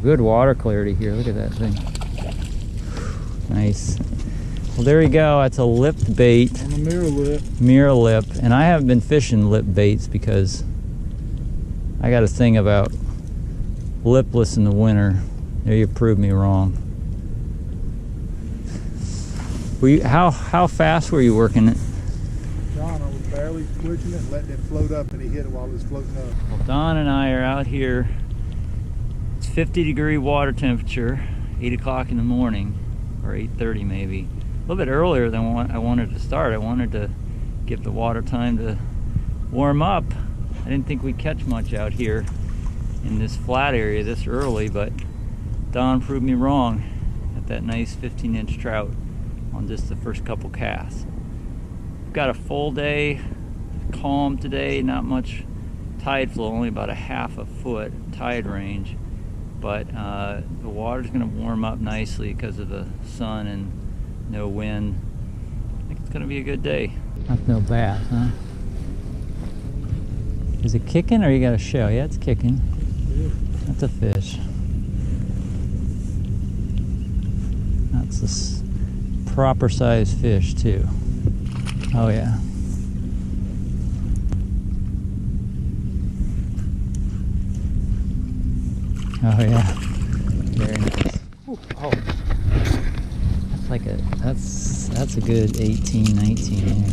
good water clarity here. Look at that thing. Nice. Well, there you go. That's a lipped bait. On the MirrOlip. MirrOlip. And I haven't been fishing lip baits because I got a thing about lipless in the winter. There, you proved me wrong. Were you, how fast were you working it? John, I was barely twitching it, letting it float up, and he hit it while it was floating up. Well, Don and I are out here. It's 50-degree water temperature, 8 o'clock in the morning, or 8:30 maybe. A little bit earlier than I wanted to start. I wanted to give the water time to warm up. I didn't think we'd catch much out here in this flat area this early, but Don proved me wrong at that nice 15-inch trout on just the first couple casts. Got a full day, calm today, not much tide flow, only about a half a foot tide range, but the water's going to warm up nicely because of the sun and no wind. I think it's going to be a good day. That's no bass, huh? Is it kicking or you got a shell? Yeah, it's kicking. That's a fish. That's a proper sized fish too. Oh yeah. Oh yeah. Very nice. Ooh, oh. That's like a that's a good 18, 19 there.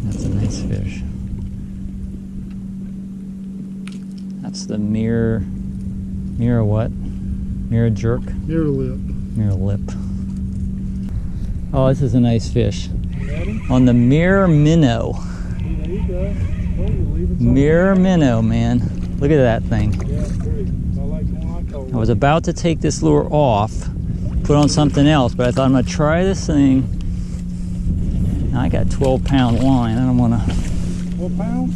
That's a nice fish. That's the mirror what? Mirror jerk? MirrOlip. MirrOlip. Oh, this is a nice fish. On the mirror minnow. There you go. Oh, Mirror minnow, man. Look at that thing. Yeah, it's pretty. I like the one I caught. I was about to take this lure off, put on something else, but I thought I'm gonna try this thing. Now I got 12-pound line. I don't wanna. 12 pounds?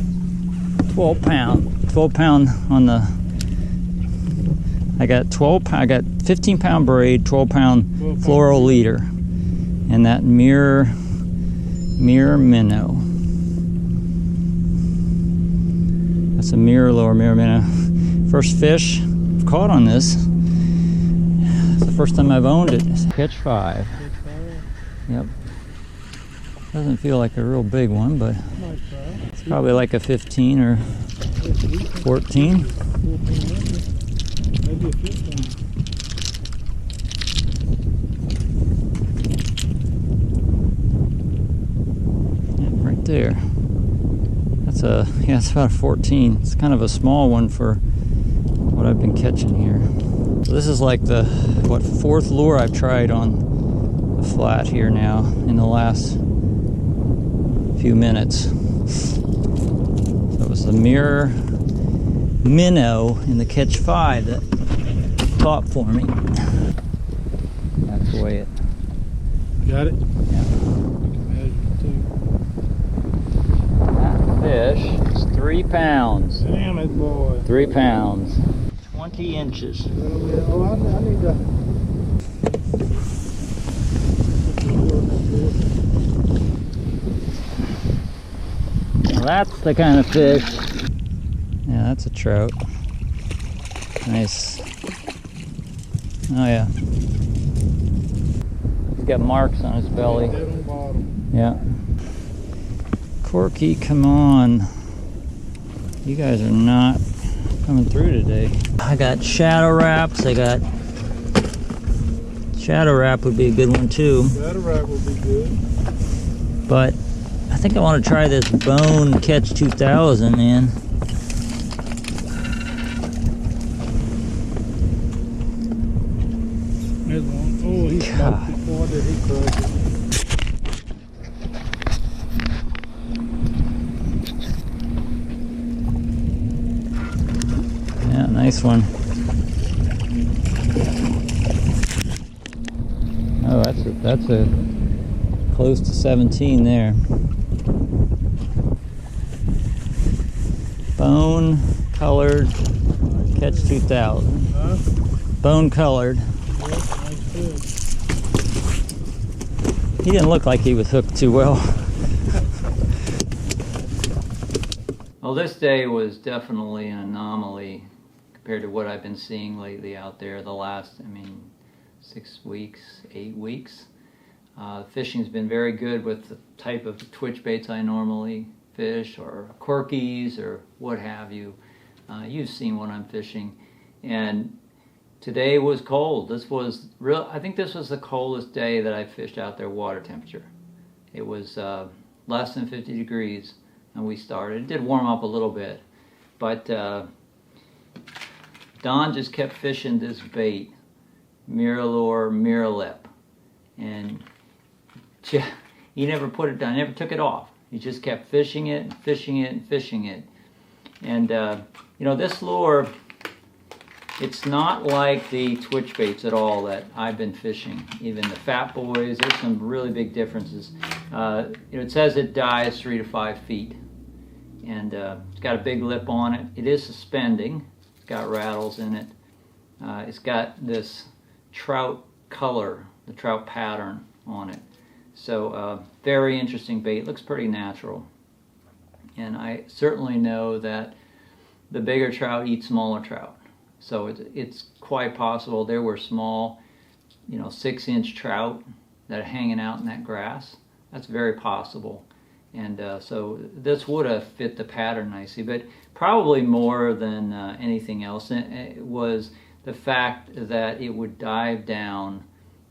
12 pound. 12 pound on the. I got 15-pound braid, 12-pound floral leader, and that mirror minnow. That's a MirrOlure minnow. First fish I've caught on this. It's the first time I've owned it. Catch 5. Yep. Doesn't feel like a real big one, but it's probably like a 15 or 14. Maybe a 15. Yeah, right there. That's it's about a 14. It's kind of a small one for what I've been catching here. So this is like the, what, 4th lure I've tried on the flat here now in the last few minutes. So it was the mirror minnow in the catch 5 that caught for me. That's the way it. Got it? Yeah. We can measure it too. That fish is 3 pounds. Damn it, boy. 3 pounds. 20 inches. Oh, I need to. Well, that's the kind of fish. Yeah, that's a trout. Nice. Oh yeah. He's got marks on his belly. Dead on the bottom. Yeah. Corky, come on. You guys are not coming through today. I got shadow wraps. I got shadow wrap would be a good one too. Shadow wrap would be good. But I think I want to try this Bone Catch 2000, man. There's one. Oh, he smoked it. Boy, did he crush it. Yeah, nice one. Oh, that's a close to 17 there. Bone colored Catch 2000. Huh? Bone colored. Yeah, nice fish. He didn't look like he was hooked too well. Well, this day was definitely an anomaly compared to what I've been seeing lately out there the last, 6 weeks, 8 weeks. Fishing's been very good with the type of twitch baits I normally fish, or corkies, or what have you. You've seen what I'm fishing. And today was cold. This was I think this was the coldest day that I fished out there water temperature. It was less than 50 degrees and we started. It did warm up a little bit, but Don just kept fishing this bait, MirrOlure MirrOlip, and he never put it down, never took it off. He just kept fishing it and fishing it and fishing it. And this lure, it's not like the twitch baits at all that I've been fishing. Even the Fat Boys, there's some really big differences. It says it dives 3 to 5 feet, and it's got a big lip on it. It is suspending. It's got rattles in it. It's got this trout color, the trout pattern on it. So very interesting bait. Looks pretty natural. And I certainly know that the bigger trout eat smaller trout. So it's quite possible there were small, 6-inch trout that are hanging out in that grass. That's very possible. And so this would have fit the pattern nicely, but probably more than anything else, it was the fact that it would dive down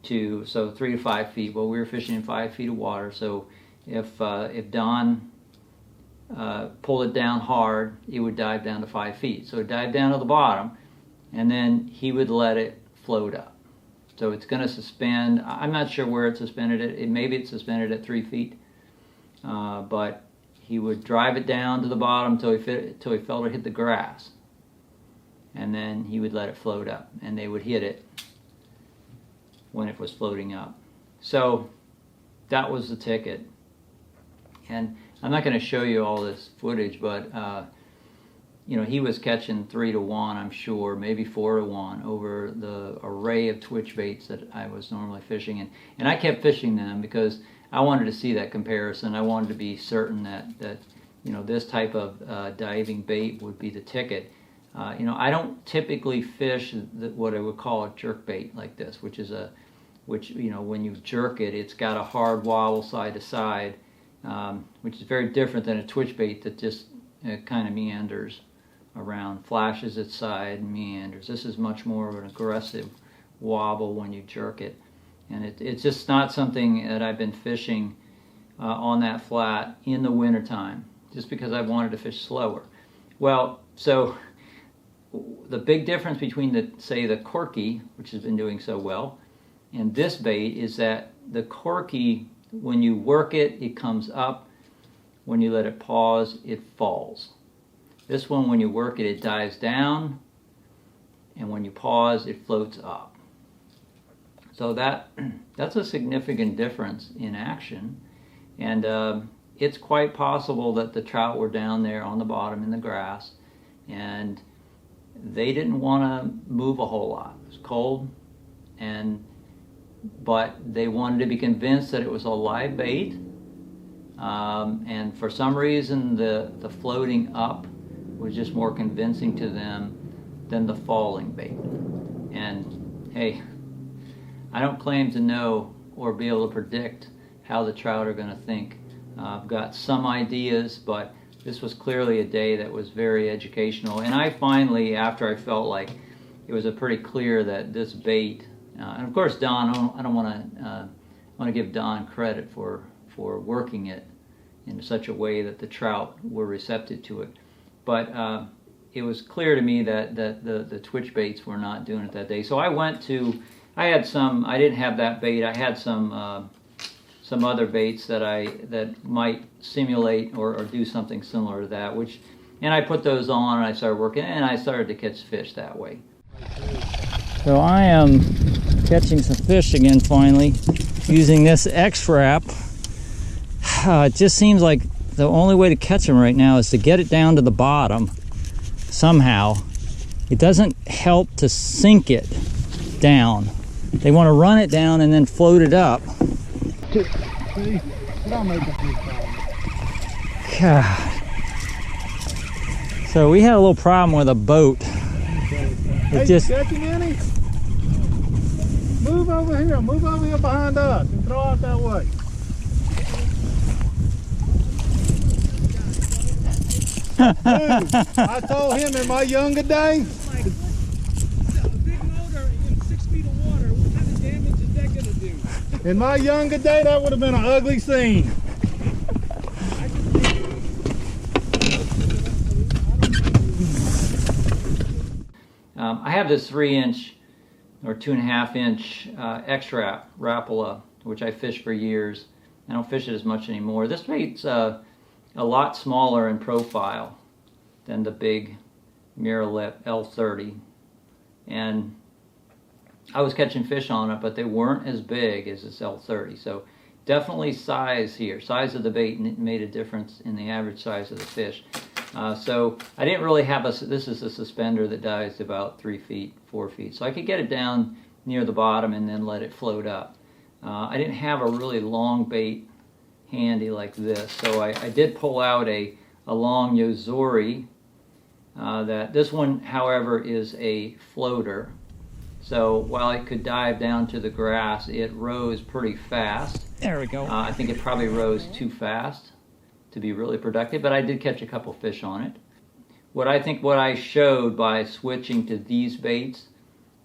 to 3 to 5 feet. Well, we were fishing in 5 feet of water, so if Don pulled it down hard, it would dive down to 5 feet. So it dived down to the bottom, and then he would let it float up. So it's going to suspend. I'm not sure where it suspended it. Maybe it's suspended at 3 feet, but he would drive it down to the bottom till he felt it hit the grass, and then he would let it float up, and they would hit it when it was floating up. So that was the ticket. And I'm not going to show you all this footage, but he was catching 3 to 1, I'm sure, maybe 4 to 1 over the array of twitch baits that I was normally fishing in. And I kept fishing them because I wanted to see that comparison. I wanted to be certain that this type of diving bait would be the ticket. I don't typically fish what I would call a jerk bait like this, which when you jerk it, it's got a hard wobble side to side, which is very different than a twitch bait that just kind of meanders around, flashes its side and meanders. This is much more of an aggressive wobble when you jerk it, and it's just not something that I've been fishing on that flat in the wintertime, just because I wanted to fish slower. Well, so the big difference between the corky, which has been doing so well, and this bait is that the corky, when you work it, it comes up. When you let it pause, it falls. This one, when you work it, it dives down, and when you pause, it floats up. So that's a significant difference in action, and it's quite possible that the trout were down there on the bottom in the grass, and they didn't want to move a whole lot. It was cold, but they wanted to be convinced that it was a live bait, and for some reason the floating up was just more convincing to them than the falling bait. And hey, I don't claim to know or be able to predict how the trout are going to think. I've got some ideas, but this was clearly a day that was very educational. And I finally, after I felt like it was pretty clear that this bait, and of course Don, I don't want to give Don credit for working it in such a way that the trout were receptive to it. But it was clear to me that the twitch baits were not doing it that day. So I I didn't have that bait. I had some other baits that might simulate or do something similar to that, and I put those on and I started working, and I started to catch fish that way. So I am catching some fish again finally using this X-Wrap. It just seems like the only way to catch them right now is to get it down to the bottom somehow. It doesn't help to sink it down. They want to run it down and then float it up. God. So we had a little problem with a boat. Hey, just catching any? Move over here behind us and throw out that way. Dude, I told him in my younger day. A big motor in 6 feet of water, what kind of damage is that going to do? In my younger day, that would have been an ugly scene. I have this 3-inch or 2.5-inch X-Rap Rapala, which I fished for years. I don't fish it as much anymore. This bait's a lot smaller in profile than the big MirrOlip L30, and I was catching fish on it, but they weren't as big as this L30. So definitely size here, size of the bait made a difference in the average size of the fish. So I didn't really have this is a suspender that dives about 3 feet, 4 feet. So I could get it down near the bottom and then let it float up. I didn't have a really long bait handy like this. So I did pull out a long Yozori. This one, however, is a floater. So while it could dive down to the grass, it rose pretty fast. There we go. I think it probably rose too fast to be really productive, but I did catch a couple fish on it. What I showed by switching to these baits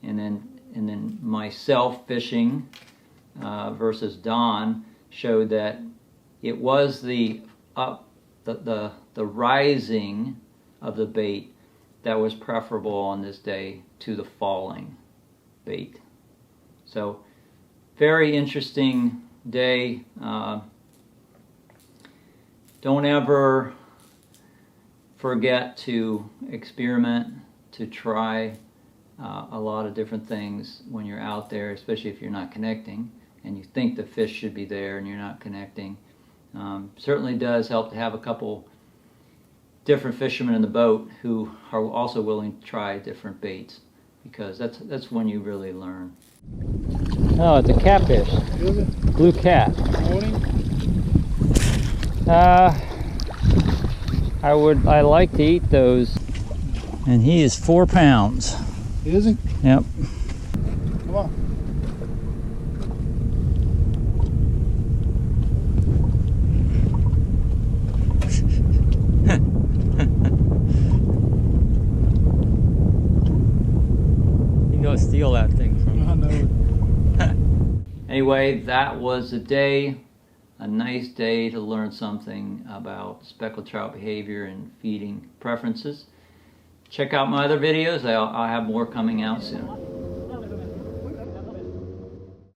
and then myself fishing versus Don showed that it was the rising of the bait that was preferable on this day to the falling bait. So very interesting day. Don't ever forget to experiment, to try a lot of different things when you're out there, especially if you're not connecting and you think the fish should be there and you're not connecting. Certainly does help to have a couple different fishermen in the boat who are also willing to try different baits, because that's when you really learn. Oh, it's a catfish. Is it? Blue cat. I like to eat those. And he is 4 pounds. Is he? Yep. Come on. You can go steal that thing from I know it. Anyway, that was a day, a nice day to learn something about speckled trout behavior and feeding preferences. Check out my other videos. I'll have more coming out soon.